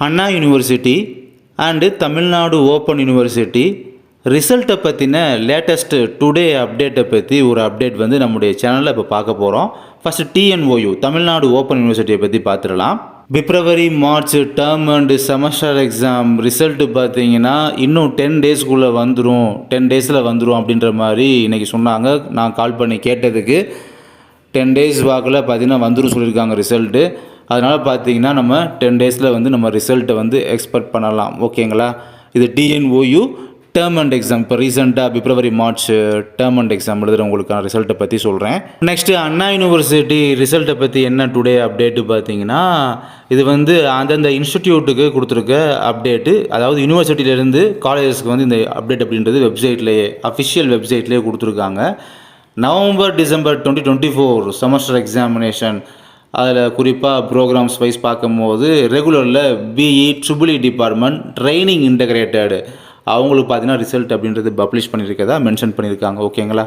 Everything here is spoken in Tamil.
Anna university and Tamil Nadu open university ரிசல்ட்டை பற்றின லேட்டஸ்ட்டு டுடே அப்டேட்டை பற்றி ஒரு அப்டேட் வந்து நம்முடைய சேனலில் இப்போ பார்க்க போகிறோம். ஃபஸ்ட்டு டிஎன்ஓயு தமிழ்நாடு ஓப்பன் யூனிவர்சிட்டியை பற்றி பார்த்துடலாம். பிப்ரவரி March term and semester exam result பார்த்தீங்கன்னா இன்னும் 10 டேஸ்க்குள்ளே வந்துடும், 10 டேஸில் வந்துடும் அப்படின்ற மாதிரி இன்றைக்கி சொன்னாங்க. நான் கால் பண்ணி கேட்டதுக்கு 10 டேஸ் வாக்கில் பார்த்தீங்கன்னா வந்துடும் சொல்லியிருக்காங்க ரிசல்ட்டு. அதனால் பார்த்தீங்கன்னா நம்ம 10 டேஸில் வந்து நம்ம ரிசல்ட்டை வந்து எக்ஸ்பெக்ட் பண்ணலாம். ஓகேங்களா? இது டிஎன்ஓயு டேர்ம் அண்ட் எக்ஸாம் இப்போ ரீசெண்டாக பிப்ரவரி மார்ச் டேர்ம் அண்ட் எக்ஸாம் எழுதுகிறவங்களுக்கான ரிசல்ட்டை பற்றி சொல்கிறேன். நெக்ஸ்ட்டு அண்ணா யூனிவர்சிட்டி ரிசல்ட்டை பற்றி என்ன டுடே அப்டேட்டு பார்த்தீங்கன்னா, இது வந்து அந்தந்த இன்ஸ்டிடியூட்டுக்கு கொடுத்துருக்க அப்டேட்டு. அதாவது யூனிவர்சிட்டியிலேருந்து காலேஜஸ்க்கு வந்து இந்த அப்டேட் அப்படின்றது வெப்சைட்லேயே அஃபிஷியல் வெப்சைட்லேயே கொடுத்துருக்காங்க. நவம்பர் டிசம்பர் 2024 செமஸ்டர் எக்ஸாமினேஷன் அதில் குறிப்பாக ப்ரோக்ராம்ஸ் வைஸ் பார்க்கும்போது ரெகுலரில் BE triple E department training integrated அவங்களுக்கு பார்த்தீங்கன்னா ரிசல்ட் அப்படின்றது பப்ளிஷ் பண்ணியிருக்கதா மென்ஷன் பண்ணியிருக்காங்க. ஓகேங்களா?